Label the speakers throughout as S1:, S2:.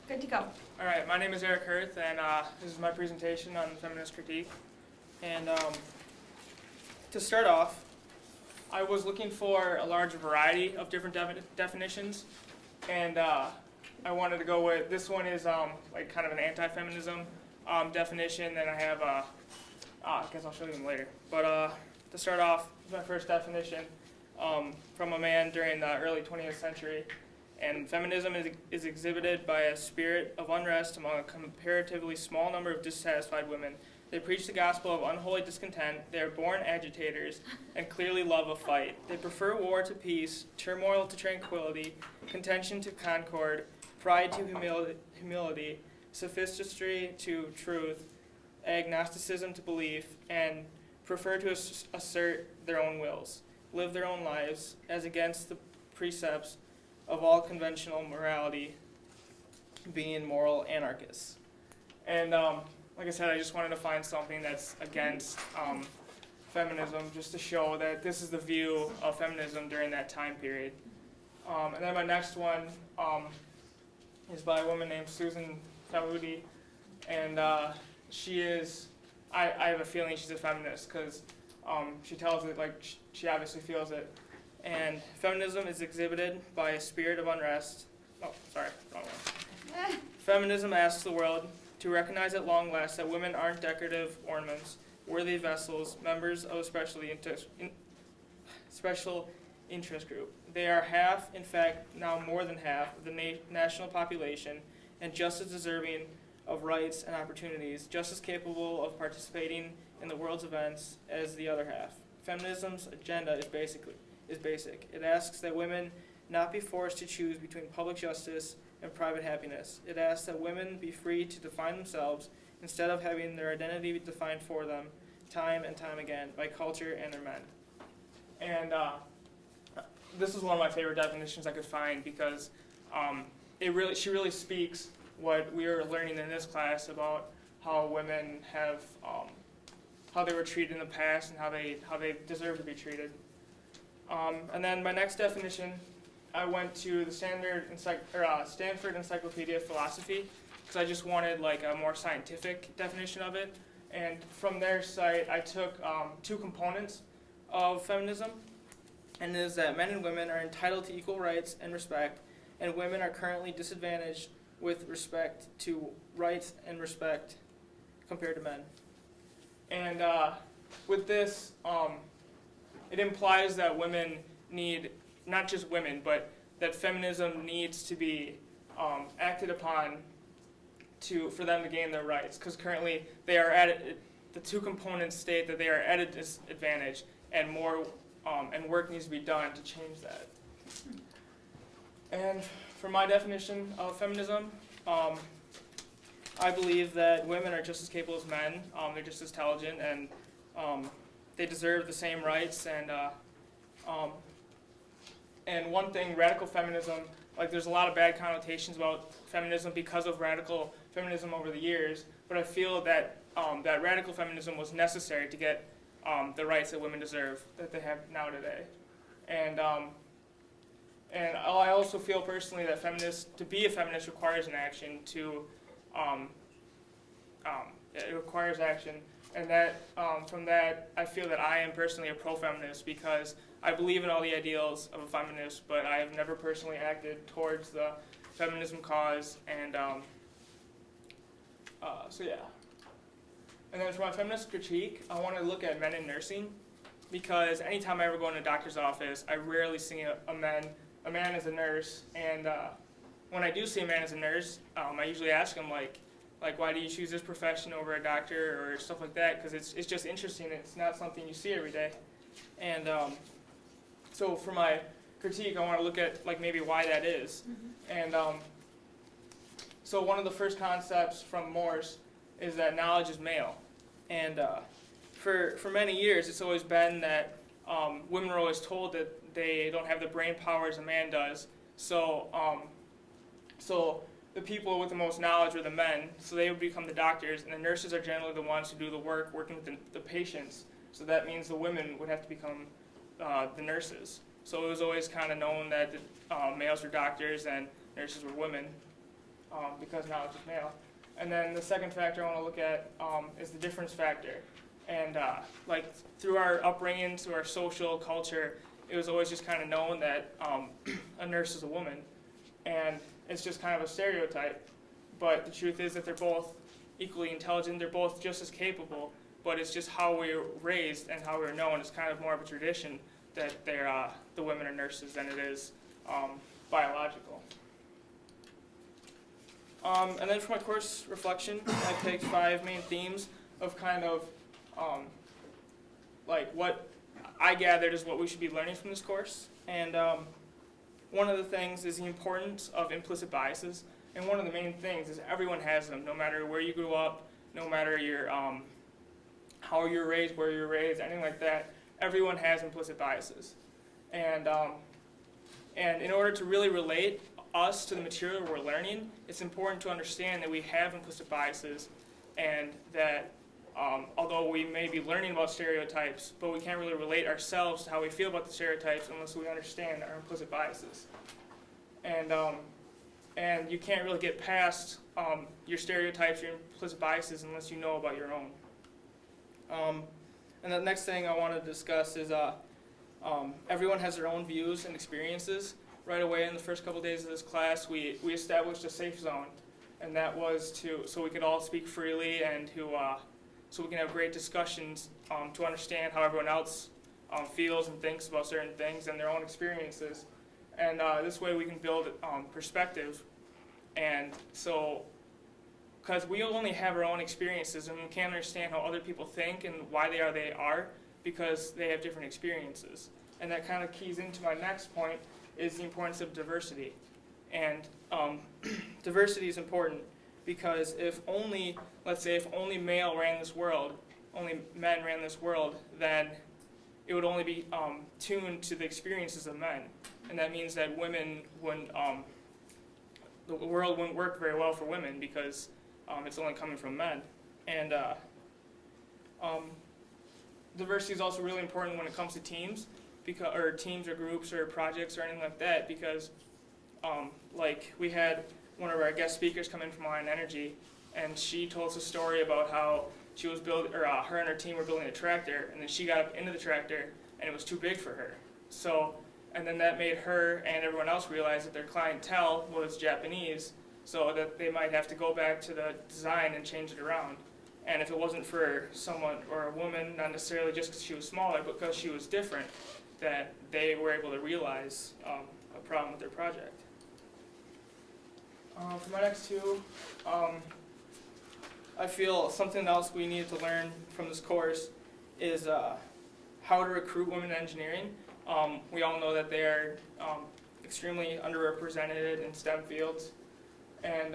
S1: Good to go.
S2: All right, my name is Eric Hirth, and this is my presentation on feminist critique. And to start off, I was looking for a large variety of different definitions, and I wanted to go with, this one is like kind of an anti-feminism definition, and I have, I guess I'll show you them later. But to start off, my first definition from a man during the early 20th century. And feminism is exhibited by a spirit of unrest among a comparatively small number of dissatisfied women. They preach the gospel of unholy discontent. They are born agitators and clearly love a fight. They prefer war to peace, turmoil to tranquility, contention to concord, pride to humility, sophistry to truth, agnosticism to belief, and prefer to assert their own wills, live their own lives as against the precepts of all conventional morality, being moral anarchists. And like I said, I just wanted to find something that's against feminism, just to show that this is the view of feminism during that time period. And then my next one is by a woman named Susan Faludi, and she is, I have a feeling she's a feminist, because she tells it like she obviously feels it. And feminism is exhibited by a spirit of unrest. Oh, sorry, wrong one. Feminism asks the world to recognize at long last that women aren't decorative ornaments, worthy vessels, members of a special interest group. They are half, in fact, now more than half, of the national population, and just as deserving of rights and opportunities, just as capable of participating in the world's events as the other half. Feminism's agenda is basic. It asks that women not be forced to choose between public justice and private happiness. It asks that women be free to define themselves instead of having their identity defined for them time and time again by culture and their men. And this is one of my favorite definitions I could find, because she really speaks what we were learning in this class about how women have, how they were treated in the past and how they deserve to be treated. And then my next definition, I went to the Stanford Encyclopedia of Philosophy, because I just wanted like a more scientific definition of it. And from their site, I took two components of feminism, and it is that men and women are entitled to equal rights and respect, and women are currently disadvantaged with respect to rights and respect compared to men. And with this, it implies that women need, not just women, but that feminism needs to be acted upon for them to gain their rights. Because currently they are the two components state that they are at a disadvantage, and and work needs to be done to change that. And for my definition of feminism, I believe that women are just as capable as men. They're just as intelligent, and they deserve the same rights. And one thing, radical feminism, like there's a lot of bad connotations about feminism because of radical feminism over the years, but I feel that that radical feminism was necessary to get the rights that women deserve that they have now today. And I also feel personally that to be a feminist requires an action. It requires action. And that from that, I feel that I am personally a pro-feminist, because I believe in all the ideals of a feminist, but I have never personally acted towards the feminism cause. And so yeah. And then for my feminist critique, I want to look at men in nursing, because anytime I ever go in a doctor's office, I rarely see a man as a nurse. And when I do see a man as a nurse, I usually ask him like, why do you choose this profession over a doctor or stuff like that? Because it's just interesting. It's not something you see every day. And so for my critique, I want to look at like maybe why that is. Mm-hmm. And so one of the first concepts from Morse is that knowledge is male. And for many years, it's always been that women are always told that they don't have the brain power as a man does. So the people with the most knowledge are the men, so they would become the doctors, and the nurses are generally the ones who do the work, working with the patients. So that means the women would have to become the nurses. So it was always kind of known that males were doctors and nurses were women. because knowledge is male. And then the second factor I want to look at is the difference factor. And like through our upbringing, through our social culture, it was always just kind of known that a nurse is a woman. And it's just kind of a stereotype. But the truth is that they're both equally intelligent, they're both just as capable, but it's just how we were raised and how we were known. It's kind of more of a tradition that the women are nurses than it is biological. And then for my course reflection, I picked 5 main themes of kind of like what I gathered is what we should be learning from this course. And one of the things is the importance of implicit biases. And one of the main things is everyone has them, no matter where you grew up, no matter your how you're raised, where you're raised, anything like that. Everyone has implicit biases. And in order to really relate us to the material we're learning, it's important to understand that we have implicit biases, and that although we may be learning about stereotypes, but we can't really relate ourselves to how we feel about the stereotypes unless we understand our implicit biases. And you can't really get past your stereotypes, your implicit biases, unless you know about your own. And the next thing I want to discuss is everyone has their own views and experiences. Right away in the first couple days of this class, we established a safe zone, and that was so we could all speak freely and so we can have great discussions to understand how everyone else feels and thinks about certain things and their own experiences. And this way we can build perspective. And so, because we only have our own experiences, and we can't understand how other people think and why they are, because they have different experiences. And that kind of keys into my next point, is the importance of diversity. And diversity is important because let's say if only male ran this world, only men ran this world, then it would only be tuned to the experiences of men. And that means that women wouldn't, the world wouldn't work very well for women because it's only coming from men. And diversity is also really important when it comes to teams, or teams or groups or projects or anything like that, because like we had one of our guest speakers come in from Lion Energy, and she told us a story about how she was her and her team were building a tractor, and then she got up into the tractor and it was too big for her. So, and then that made her and everyone else realize that their clientele was Japanese, so that they might have to go back to the design and change it around. And if it wasn't for someone or a woman, not necessarily just because she was smaller, but because she was different, that they were able to realize a problem with their project. For my next two, I feel something else we need to learn from this course is how to recruit women in engineering. We all know that they are extremely underrepresented in STEM fields, and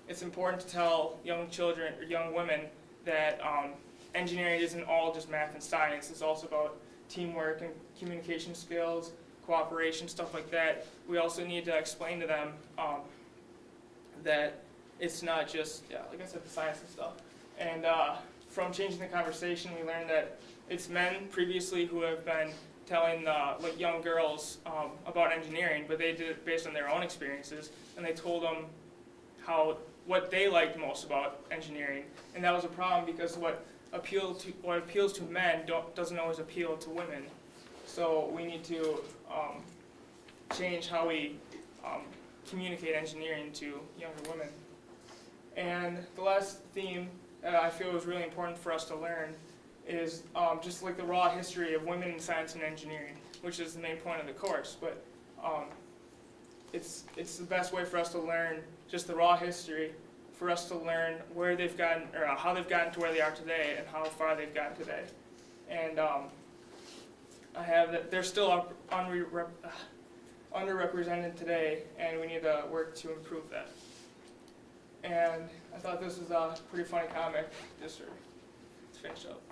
S2: it's important to tell young children or young women that engineering isn't all just math and science. It's also about teamwork and communication skills, cooperation, stuff like that. We also need to explain to them that it's not just, like I said, the science and stuff. And from changing the conversation, we learned that it's men previously who have been telling like young girls about engineering, but they did it based on their own experiences, and they told them what they liked most about engineering, and that was a problem because what appeals to men doesn't always appeal to women. So we need to change how we communicate engineering to younger women. And the last theme that I feel is really important for us to learn is just like the raw history of women in science and engineering, which is the main point of the course. But it's the best way for us to learn just the raw history, for us to learn where they've gotten, or how they've gotten to where they are today, and how far they've gotten today. And I have that they're still underrepresented today, and we need to work to improve that. And I thought this was a pretty funny comic, just to finish up.